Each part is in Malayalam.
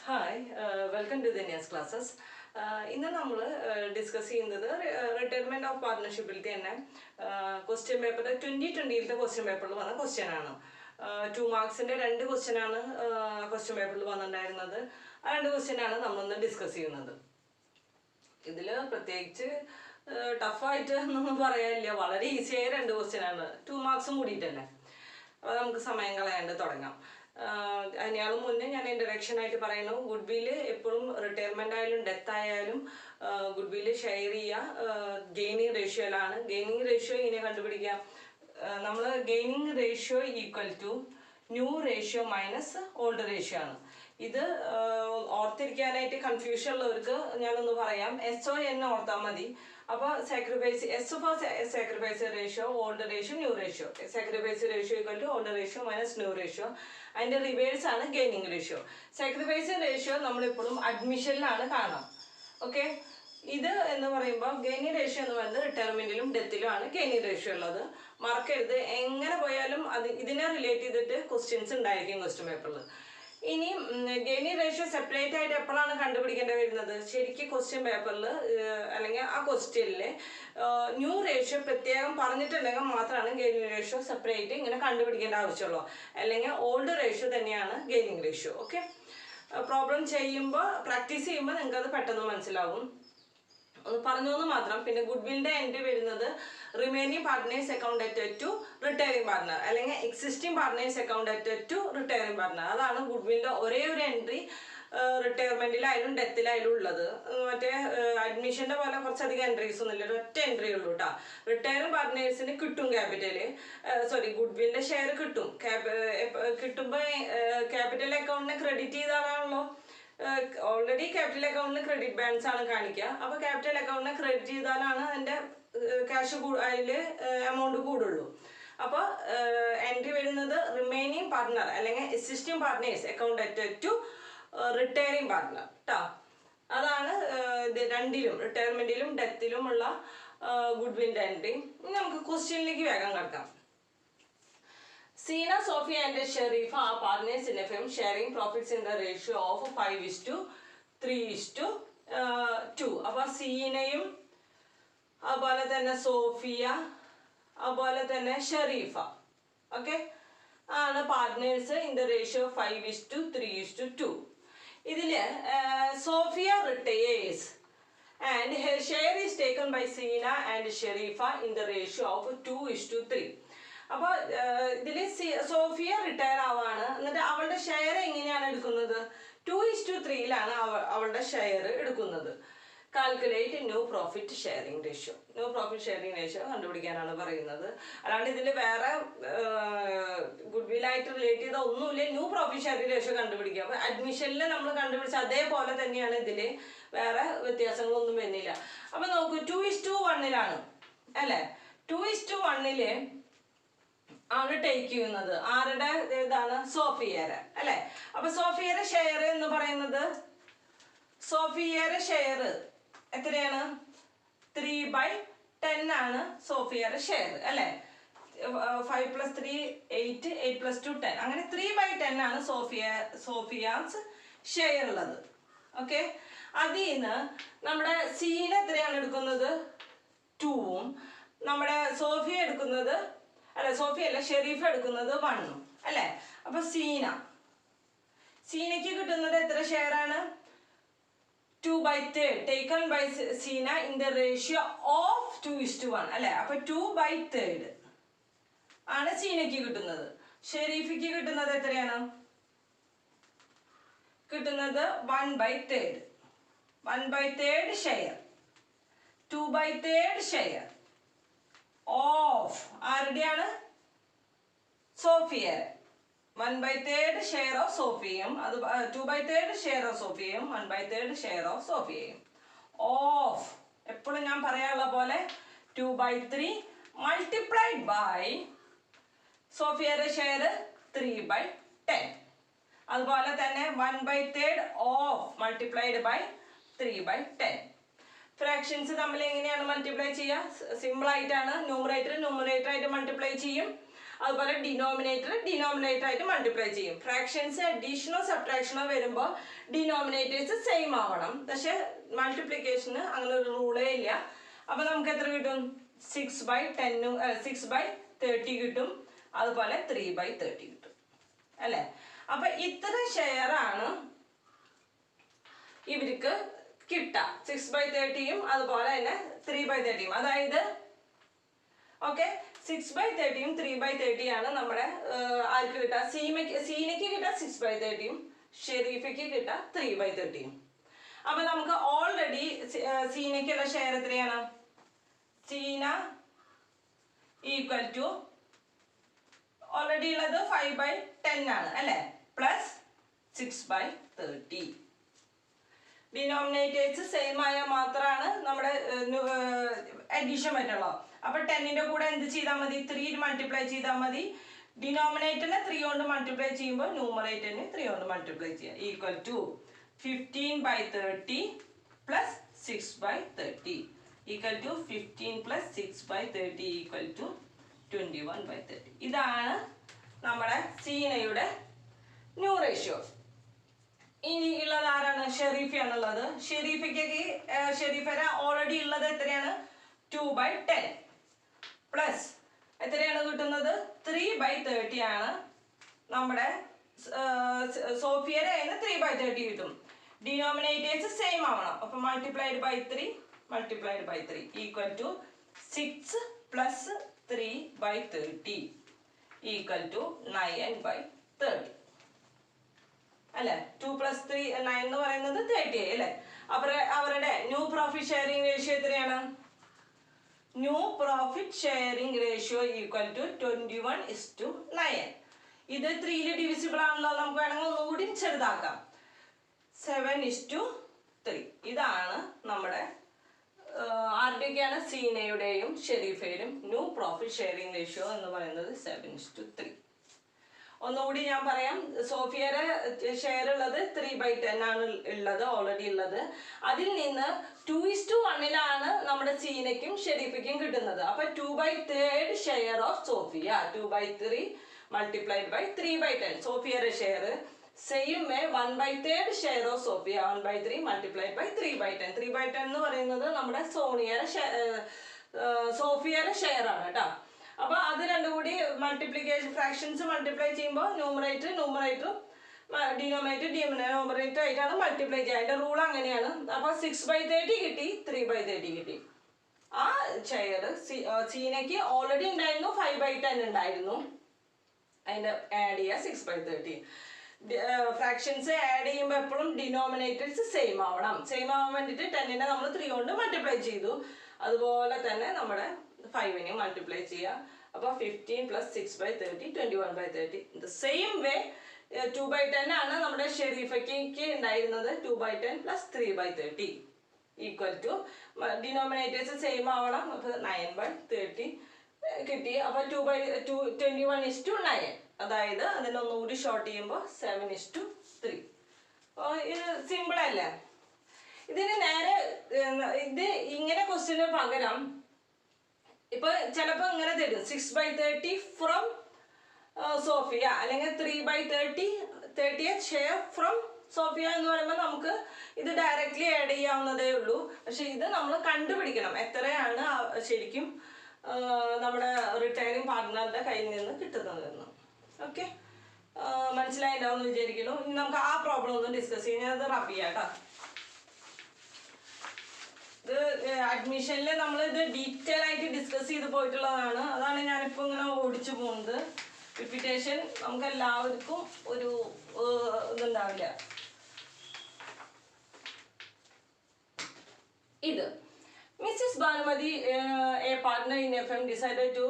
Hi, welcome to the NES classes. ഇന്ന് നമ്മൾ ഡിസ്കസ് ചെയ്യുന്നത് റിട്ടയർമെന്റ് ഓഫ് പാർട്ട്ണർഷിപ്പിൽ തന്നെ ക്വസ്റ്റ്യൻ പേപ്പർ 2020 ക്വസ്റ്റ്യൻ പേപ്പറിൽ വന്ന ക്വസ്റ്റ്യൻ ആണ്. 2 മാർക്സിന്റെ 2 ക്വസ്റ്റ്യൻ ആണ് ക്വസ്റ്റ്യൻ പേപ്പറിൽ വന്നിട്ടുണ്ടായിരുന്നത്. ആ 2 ക്വസ്റ്റ്യൻ ആണ് നമ്മളൊന്ന് ഡിസ്കസ് ചെയ്യുന്നത്. ഇതിൽ പ്രത്യേകിച്ച് ടഫായിട്ട് ഒന്നും പറയാനില്ല, വളരെ ഈസിയായ 2 ക്വസ്റ്റ്യൻ ആണ്. 2 മാർക്സും കൂടിയിട്ടല്ലേ. അപ്പോൾ നമുക്ക് സമയം കളയാണ്ട് തുടങ്ങാം. അതിനേക്കാളും മുന്നേ ഞാൻ ഇൻട്രഡക്ഷൻ ആയിട്ട് പറയുന്നു, ഗുഡ് വില്ല് എപ്പോഴും റിട്ടയർമെന്റ് ആയാലും ഡെത്ത് ആയാലും ഗുഡ് വില്ല് ഷെയർ ചെയ്യുക ഗെയിനിങ് റേഷ്യോയിലാണ്. ഗെയിനിങ് റേഷ്യോ ഇങ്ങനെ കണ്ടുപിടിക്കാം. നമ്മൾ gaining ratio equal to new ratio minus old ratio ആണ്. ഇത് ഓർത്തിരിക്കാനായിട്ട് കൺഫ്യൂഷൻ ഉള്ളവർക്ക് ഞാനൊന്ന് പറയാം. SON ഓർത്താൽ മതി. അപ്പോൾ sacrifice S for sacrifice ratio, old ratio, new ratio. Sacrifice ratio equal to old ratio minus new ratio. അതിൻ്റെ റിവേഴ്സ് ആണ് ഗെയിനിങ് റേഷ്യോ. സാക്രിഫൈസ് റേഷ്യോ നമ്മളിപ്പോഴും അഡ്മിഷനിലാണ് കാണാം. ഓക്കെ, ഇത് എന്ന് പറയുമ്പോൾ ഗെയിനിങ് റേഷ്യോ എന്ന് പറയുന്നത് റിട്ടയർമെന്റിലും ഡെത്തിലും ആണ് ഗെയിനിങ് റേഷ്യോ ഉള്ളത്. മറക്കരുത്, എങ്ങനെ പോയാലും ഇതിനെ റിലേറ്റ് ചെയ്തിട്ട് ക്വസ്റ്റ്യൻസ് ഉണ്ടായിരിക്കും ക്വസ്റ്റ്യൻ പേപ്പറിൽ. ഇനി ഗെയിനിങ് റേഷ്യോ സെപ്പറേറ്റ് ആയിട്ട് എപ്പോഴാണ് കണ്ടുപിടിക്കേണ്ടി വരുന്നത്? ശരിക്കും ക്വസ്റ്റ്യൻ പേപ്പറിൽ അല്ലെങ്കിൽ ആ ക്വസ്റ്റ്യനിൽ ന്യൂ റേഷ്യോ പ്രത്യേകം പറഞ്ഞിട്ടുണ്ടെങ്കിൽ മാത്രമാണ് ഗെയിനിങ് റേഷ്യോ സെപ്പറേറ്റ് ഇങ്ങനെ കണ്ടുപിടിക്കേണ്ട ആവശ്യമുള്ളൂ. അല്ലെങ്കിൽ ഓൾഡ് റേഷ്യോ തന്നെയാണ് ഗെയിനിങ് റേഷ്യോ. ഓക്കെ, പ്രോബ്ലം ചെയ്യുമ്പോൾ പ്രാക്ടീസ് ചെയ്യുമ്പോൾ നിങ്ങൾക്ക് അത് പെട്ടെന്ന് മനസ്സിലാവും. ഒന്ന് പറഞ്ഞു എന്ന് മാത്രം. പിന്നെ ഗുഡ് വില്ലിന്റെ എൻട്രി വരുന്നത് remaining partners accounted to retiring partner അല്ലെങ്കിൽ existing partners accounted to retiring partner. അതാണ് ഗുഡ് വില്ലിന്റെ ഒരേ ഒരു എൻട്രി റിട്ടയർമെന്റിലായാലും ഡെത്തിലായാലും ഉള്ളത്. മറ്റേ അഡ്മിഷന്റെ പോലെ കുറച്ചധികം എൻട്രീസ് ഒന്നും ഇല്ല, ഒറ്റ എൻട്രി ഉള്ളൂ കേട്ടോ. റിട്ടയറിംഗ് പാർട്ട്നേഴ്സിന് കിട്ടും ക്യാപിറ്റല്, ഗുഡ് വില്ലിന്റെ ഷെയർ കിട്ടും. കിട്ടുമ്പോൾ ക്യാപിറ്റൽ അക്കൗണ്ടിനെ ക്രെഡിറ്റ് ചെയ്താണല്ലോ. ഓൾറെഡി ക്യാപിറ്റൽ അക്കൗണ്ടിൽ ക്രെഡിറ്റ് ബാലൻസ് ആണ് കാണിക്കുക. അപ്പോൾ ക്യാപിറ്റൽ അക്കൗണ്ടിനെ ക്രെഡിറ്റ് ചെയ്താലാണ് അതിൻ്റെ ക്യാഷ് അതിൽ എമൗണ്ട് കൂടുള്ളൂ. അപ്പോൾ എൻട്രി വരുന്നത് റിമൈനിങ് പാർട്ട്ണർ അല്ലെങ്കിൽ existing partners accounted to retiring partner കേട്ടോ. അതാണ് ഇത് രണ്ടിലും, റിട്ടയർമെന്റിലും ഡെത്തിലുമുള്ള ഗുഡ് വില്ലിന്റെ എൻട്രി. ഇനി നമുക്ക് ക്വസ്റ്റ്യനിലേക്ക് വേഗം കിടക്കാം. Sina, Sophia and Sharifa are partners in a firm sharing profits in the ratio of 5:3:2. അപ്പോൾ സീനയും അതുപോലെ തന്നെ സോഫിയ അതുപോലെ തന്നെ ഷെറീഫ ഓക്കെ ആണ് പാർട്ട്നേഴ്സ് ഇൻ ദ റേഷ്യോ 5:3:2. ഇതിൽ Sophia retires and her share is taken by Sina and Sharifa in the ratio of 2:3. അപ്പോൾ ഇതിൽ സോഫിയ റിട്ടയർ ആവാണ്. എന്നിട്ട് അവളുടെ ഷെയർ എങ്ങനെയാണ് എടുക്കുന്നത്? 2:3 അവളുടെ ഷെയർ എടുക്കുന്നത്. Calculate new profit sharing ratio. New profit sharing ratio കണ്ടുപിടിക്കാനാണ് പറയുന്നത്. അല്ലാണ്ട് ഇതിൽ വേറെ ഗുഡ് വില്ലായിട്ട് റിലേറ്റ് ചെയ്ത ഒന്നുമില്ല. ന്യൂ പ്രോഫിറ്റ് ഷെയറിംഗ് റേഷ്യോ കണ്ടുപിടിക്കുക. അപ്പോൾ അഡ്മിഷനിൽ നമ്മൾ കണ്ടുപിടിച്ച അതേപോലെ തന്നെയാണ് ഇതിൽ, വേറെ വ്യത്യാസങ്ങളൊന്നും വരുന്നില്ല. അപ്പോൾ നോക്കൂ, 2:1 അല്ലേ? 2:1 ആണ് ടേക്ക് ചെയ്യുന്നത്. ആരുടെ ഇതാണ്? സോഫിയയുടെ അല്ലെ? അപ്പൊ സോഫിയയുടെ ഷെയർ എന്ന് പറയുന്നത്, സോഫിയയുടെ ഷെയർ എത്രയാണ്? 3/10 ആണ് സോഫിയയുടെ ഷെയർ അല്ലെ? 5 + 3 8, 8 + 2 10. അങ്ങനെ 3/10 ആണ് സോഫിയാസ് ഷെയർ ഉള്ളത്. ഓക്കെ, അതിൽ നിന്ന് നമ്മുടെ സീന എത്രയാണ് എടുക്കുന്നത്? 2ഉം നമ്മുടെ സോഫിയ എടുക്കുന്നത്, അല്ല സോഫിയ അല്ല ഷെരീഫ എടുക്കുന്നത് 1ഉം അല്ലേ? അപ്പൊ സീനയ്ക്ക് കിട്ടുന്നത് എത്ര ഷെയർ ആണ്? 2/3 taken by Seena in the ratio of 2:1 അല്ലെ? അപ്പൊ 2/3 ആണ് സീനയ്ക്ക് കിട്ടുന്നത്. ഷെരീഫിക്ക് കിട്ടുന്നത് എത്രയാണ്? കിട്ടുന്നത് 1/3. 1/3 ഷെയർ, 2/3 ഷെയർ ഓഫ് ആരുടെയാണ്? സോഫിയ. 1/3 ഷെയർ ഓഫ് സോഫിയയും, അത് 2/3 ഷെയർ ഓഫ് സോഫിയയും 1/3 ഷെയർ ഓഫ് സോഫിയയും ഓഫ്, എപ്പോഴും ഞാൻ പറയാനുള്ള പോലെ 2/3 മൾട്ടിപ്ലൈഡ് ബൈ സോഫിയയുടെ ഷെയർ 3/10. അതുപോലെ തന്നെ 1/3 ഓഫ് മൾട്ടിപ്ലൈഡ് ബൈ 3/10. ഫ്രാക്ഷൻസ് തമ്മിൽ എങ്ങനെയാണ് മൾട്ടിപ്ലൈ ചെയ്യുക? സിമ്പിൾ ആയിട്ടാണ്. ന്യൂമറേറ്റർ ആയിട്ട് മൾട്ടിപ്ലൈ ചെയ്യും. അതുപോലെ ഡിനോമിനേറ്റർ ആയിട്ട് മൾട്ടിപ്ലൈ ചെയ്യും. ഫ്രാക്ഷൻസ് അഡീഷനോ സബ്ട്രാക്ഷനോ വരുമ്പോൾ ഡിനോമിനേറ്റേഴ്സ് സെയിം ആവണം. പക്ഷെ മൾട്ടിപ്ലിക്കേഷന് അങ്ങനെ ഒരു റൂളേ ഇല്ല. അപ്പൊ നമുക്ക് എത്ര കിട്ടും? 6/30 കിട്ടും. അതുപോലെ 3/30 കിട്ടും അല്ലെ. അപ്പൊ ഇത്ര ഷെയർ ആണ് ഇവർക്ക് കിട്ടുക. 6/30യും അതുപോലെ തന്നെ 3/30യും. അതായത് ഓക്കെ 6/30യും 3/30 ആണ് നമ്മുടെ ആർക്ക് കിട്ടുക? സീനയ്ക്ക് കിട്ടുക 6/30യും ഷെരീഫയ്ക്ക് കിട്ടുക 3/30യും. അപ്പൊ നമുക്ക് ഓൾറെഡി സീനയ്ക്കുള്ള ഷെയർ എത്രയാണ്? സീന ഈക്വൽ ടു ഓൾറെഡി ഉള്ളത് 5/10 ആണ് അല്ലെ, പ്ലസ് 6/30. ഡിനോമിനേറ്റേഴ്സ് സെയിം ആയാൽ മാത്രമാണ് നമ്മുടെ അഡീഷൻ പറ്റുള്ളൂ. അപ്പൊ 10ന്റെ കൂടെ എന്ത് ചെയ്താൽ മതി? 3 മൾട്ടിപ്ലൈ ചെയ്താൽ മതി. ഡിനോമിനേറ്ററിനെ 3 കൊണ്ട് മൾട്ടിപ്ലൈ ചെയ്യുമ്പോൾ ന്യൂമറേറ്ററിനെ 3 കൊണ്ട് മൾട്ടിപ്ലൈ ചെയ്യാം. Equal to 15/30 plus 6/30 equal to 15 plus 6/30 equal to 21/30. ഇതാണ് നമ്മുടെ സീനയുടെ ന്യൂ റേഷ്യോ. ഇനി ഉള്ളത് ആരാണ്? ഷെരീഫയാണുള്ളത്. ഷെരീഫര ഓൾറെഡി ഉള്ളത് എത്രയാണ്? 2/10 പ്ലസ് എത്രയാണ് കിട്ടുന്നത്? 3/30 ആണ്. നമ്മുടെ സോഫിയയുടെ 3/30 കിട്ടും. ഡിനോമിനേറ്റേഴ്സ് സെയിം ആവണം. അപ്പൊ multiplied by 3 equal to 6 plus 3/30 equal to 9/30 അല്ലെ. 2 + 3 9 എന്ന് പറയുന്നത് 30 അല്ലെ. അപ്പൊ അവരുടെ ന്യൂ പ്രോഫിറ്റ് ഷെയറിംഗ് റേഷ്യോ എത്രയാണ്? New profit sharing ratio equal to 21:9. ഇത് 3 ഡിവിസിബിൾ ആണല്ലോ. നമുക്ക് വേണമെങ്കിൽ ഒന്നുകൂടി ചെറുതാക്കാം. 7:3. ഇതാണ് നമ്മുടെ ആരുടെയൊക്കെയാണ്? സീനയുടെയും ഷെരീഫയുടെയും ന്യൂ പ്രോഫിറ്റ് ഷെയറിംഗ് റേഷ്യോ എന്ന് പറയുന്നത് 7:3. ഒന്നുകൂടി ഞാൻ പറയാം. സോഫിയയുടെ ഷെയർ ഉള്ളത് 3/10 ആണ് ഉള്ളത്, ഓൾറെഡി ഉള്ളത്. അതിൽ നിന്ന് 2:1 നമ്മുടെ സീനയ്ക്കും ഷെരീഫയ്ക്കും കിട്ടുന്നത്. അപ്പൊ 2/3 share of Sophia, 2/3 multiplied by 3/10 സോഫിയയുടെ share. Same way 1/3 share of Sophia, 1/3 multiplied by 3/10. 3/10 എന്ന് പറയുന്നത് നമ്മുടെ സോഫിയയുടെ ഷെയർ ആണ് കേട്ടോ. അപ്പൊ അത് രണ്ടും കൂടി മൾട്ടിപ്ലിക്കേഷൻ ഫ്രാക്ഷൻസ് മൾട്ടിപ്ലൈ ചെയ്യുമ്പോൾ ന്യൂമറേറ്ററും ഡിനോമിനേറ്റർ ആയിട്ടാണ് മൾട്ടിപ്ലൈ ചെയ്യുക. അതിന്റെ റൂൾ അങ്ങനെയാണ്. അപ്പൊ 6/30 കിട്ടി, 3/30 കിട്ടി. ആ ഷെയർ സീനയ്ക്ക് ഓൾറെഡി ഉണ്ടായിരുന്നു 5/10 ഉണ്ടായിരുന്നു. അതിന്റെ ആഡ് ചെയ്യുക 6/30. ഫ്രാക്ഷൻസ് ആഡ് ചെയ്യുമ്പോൾ എപ്പോഴും ഡിനോമിനേറ്റേഴ്സ് സെയിം ആവണം. സെയിം ആവാൻ വേണ്ടിയിട്ട് 10നെ നമ്മൾ 3 കൊണ്ട് മൾട്ടിപ്ലൈ ചെയ്തു. അതുപോലെ തന്നെ നമ്മുടെ 5നെ മൾട്ടിപ്ലൈ ചെയ്യുക. അപ്പോൾ 15 പ്ലസ് 6/30 21/30. ദ സെയിം വേ 2/10 ആണ് നമ്മുടെ ഷെരീഫയ്ക്ക് ഉണ്ടായിരുന്നത്. 2/10 plus 3/30 equal to denominators same ആവണം. അപ്പോൾ 9/30 കിട്ടി. അപ്പോൾ 21:9. അതായത് അതിനൊന്നുകൂടി ഷോർട്ട് ചെയ്യുമ്പോൾ 7:3. ഇത് സിമ്പിൾ അല്ലേ? ഇതിന് നേരെ ഇത് ഇങ്ങനെ ക്വസ്റ്റ്യന് പകരം ഇപ്പൊ ചിലപ്പോൾ ഇങ്ങനെ തരും 6/30 ഫ്രം സോഫിയ, അല്ലെങ്കിൽ 3/30 ഷെയർ ഫ്രം സോഫിയ എന്ന് പറയുമ്പോൾ നമുക്ക് ഇത് ഡയറക്റ്റ്ലി ആഡ് ചെയ്യാവുന്നതേ ഉള്ളൂ. പക്ഷെ ഇത് നമ്മൾ കണ്ടുപിടിക്കണം എത്രയാണ് ശരിക്കും നമ്മുടെ റിട്ടയറിംഗ് പാർട്ട്ണറുടെ കയ്യിൽ നിന്ന് കിട്ടുന്നതെന്ന്. ഓക്കെ, മനസ്സിലായിട്ടുണ്ടാവും എന്ന് വിചാരിക്കുന്നു. ഇനി നമുക്ക് ആ പ്രോബ്ലം ഒന്ന് ഡിസ്കസ് ചെയ്യാം. അത് റബ് ചെയ്യാം കേട്ടോ. ഇത് അഡ്മിഷനിൽ നമ്മൾ ഇത് ഡീറ്റെയിൽ ആയിട്ട് ഡിസ്കസ് ചെയ്ത് പോയിട്ടുള്ളതാണ്. അതാണ് ഞാനിപ്പോൾ ഇങ്ങനെ ഓടിച്ചു പോകുന്നത്. റിപ്പീറ്റേഷൻ നമുക്ക് എല്ലാവർക്കും ഒരു ഇതുണ്ടാവില്ല. ഇത് Mrs. Bhanumati, a partner in a firm, decided to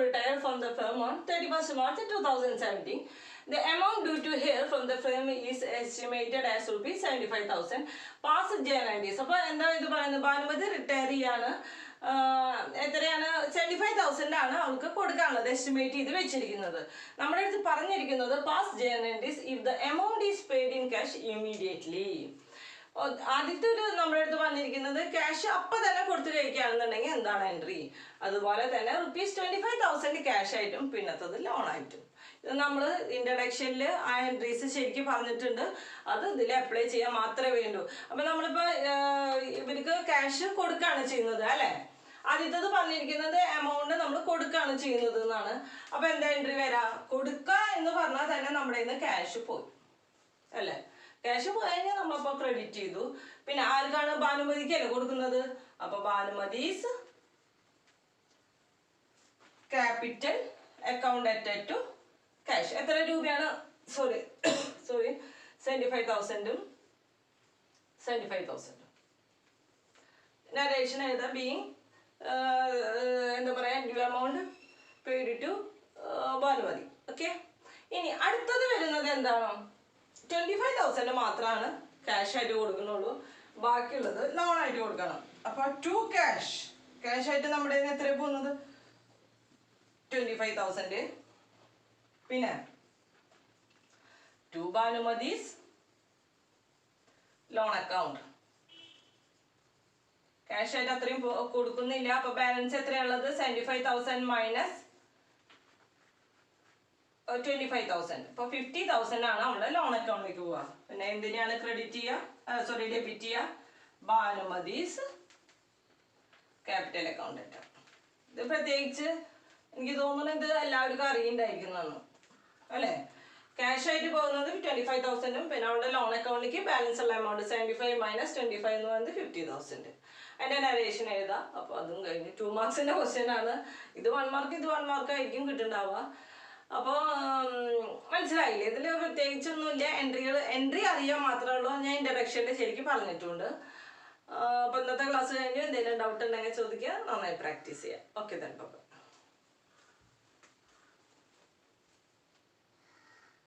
retire from the firm on 31st March 2017. The amount due to her from the firm is estimated as ₹75,000. Past guarantees. അപ്പോൾ എന്താ ഇത് പറയുന്നത്? ഭാനുമതി റിട്ടയർ ചെയ്യാണ്. എത്രയാണ്? 75,000 ആണ് അവൾക്ക് കൊടുക്കാനുള്ളത്, എസ്റ്റിമേറ്റ് ചെയ്ത് വെച്ചിരിക്കുന്നത്. നമ്മുടെ അടുത്ത് പറഞ്ഞിരിക്കുന്നത് past guarantees if the amount is paid in cash immediately. ആദ്യത്തെ ഒരു നമ്മുടെ അടുത്ത് വന്നിരിക്കുന്നത് ക്യാഷ് അപ്പം തന്നെ കൊടുത്തു കഴിക്കുകയാണെന്നുണ്ടെങ്കിൽ എന്താണ് എൻട്രി. അതുപോലെ തന്നെ ₹25,000 ക്യാഷ് ആയിട്ടും പിന്നത്തത് ലോൺ ആയിട്ടും. ഇത് നമ്മൾ ഇൻട്രഡക്ഷനിൽ ആ എൻട്രീസ് ശരിക്കും പറഞ്ഞിട്ടുണ്ട്. അത് ഇതിൽ അപ്ലൈ ചെയ്യാൻ മാത്രമേ വേണ്ടൂ. അപ്പം നമ്മളിപ്പോൾ ഇവർക്ക് ക്യാഷ് കൊടുക്കുകയാണ് ചെയ്യുന്നത് അല്ലേ. ആദ്യത്തത് പറഞ്ഞിരിക്കുന്നത് എമൗണ്ട് നമ്മൾ കൊടുക്കുകയാണ് ചെയ്യുന്നത് എന്നാണ്. അപ്പം എന്താ എൻട്രി വരാം? കൊടുക്കുക എന്ന് പറഞ്ഞാൽ തന്നെ നമ്മുടെ കയ്യിൽ നിന്ന് ക്യാഷ് പോയി അല്ലേ. ക്യാഷ് പോയി കഴിഞ്ഞാൽ നമ്മളിപ്പോൾ ക്രെഡിറ്റ് ചെയ്തു. പിന്നെ ആർക്കാണ്? ഭാനുമതിക്കല്ലേ കൊടുക്കുന്നത്. അപ്പോൾ Bhanumathi's capital account added to cash. എത്ര രൂപയാണ്? സോറി 75,000 75,000. നരേഷൻ എഴുതാ ബീങ് എന്താ പറയുക due amount paid to Bhanumathi. Okay. ഇനി അടുത്തത് വരുന്നത് എന്താണ്? 25,000 മാത്രമാണ് ക്യാഷ് ആയിട്ട് കൊടുക്കുന്നുള്ളൂ. ബാക്കിയുള്ളത് ലോൺ ആയിട്ട് കൊടുക്കണം. അപ്പോൾ ടു ക്യാഷ് ആയിട്ട് നമ്മുടെ കയ്യിൽ നിന്ന് എത്ര പോകുന്നത്? 25,000. പിന്നെ ടു ഭാനുമതീസ് ലോൺ അക്കൗണ്ട്. ക്യാഷ് ആയിട്ട് അത്രയും കൊടുക്കുന്നില്ല. അപ്പൊ ബാലൻസ് എത്രയുള്ളത്? 75,000 മൈനസ് 25,000. ഇപ്പൊ 50,000 ആണ് നമ്മുടെ ലോൺ അക്കൗണ്ടിലേക്ക് പോവുക. പിന്നെ എന്തിനാണ് ക്രെഡിറ്റ് ചെയ്യുക? ഡെബിറ്റ് ചെയ്യുക? ഭാനുമതീസ് ക്യാപിറ്റൽ അക്കൗണ്ട്. ഇത് പ്രത്യേകിച്ച് എനിക്ക് തോന്നുന്നു ഇത് എല്ലാവർക്കും അറിയുന്നുണ്ടായിരിക്കുന്നതാണ് അല്ലേ. ക്യാഷ് ആയിട്ട് പോകുന്നത് 25,000, പിന്നെ അവിടെ ലോൺ അക്കൗണ്ടിലേക്ക് ബാലൻസ് ഉള്ള എമൗണ്ട് 75 മൈനസ് 25 എന്ന് പറയുന്നത് 50,000. അതിൻ്റെ നരേഷൻ എഴുതാം. അപ്പോൾ അതും കഴിഞ്ഞ് 2 മാർക്സിൻ്റെ ക്വസ്റ്റ്യൻ ആണ്. ഇത് 1 മാർക്ക്, ഇത് 1 മാർക്ക് ആയിരിക്കും കിട്ടുന്നുണ്ടാവുക. അപ്പോൾ മനസ്സിലായില്ലേ? ഇതിൽ പ്രത്യേകിച്ചൊന്നുമില്ല. എൻട്രി അറിയാൻ മാത്രമേ ഉള്ളൂ. ഞാൻ ഇൻട്രഡക്ഷനിൽ ശരിക്കും പറഞ്ഞിട്ടുണ്ട്. അപ്പോൾ ഇന്നത്തെ ക്ലാസ് കഴിഞ്ഞ് എന്തെങ്കിലും ഡൗട്ട് ഉണ്ടെങ്കിൽ ചോദിക്കുക. നന്നായി പ്രാക്ടീസ് ചെയ്യുക. ഓക്കെ തന്നെ.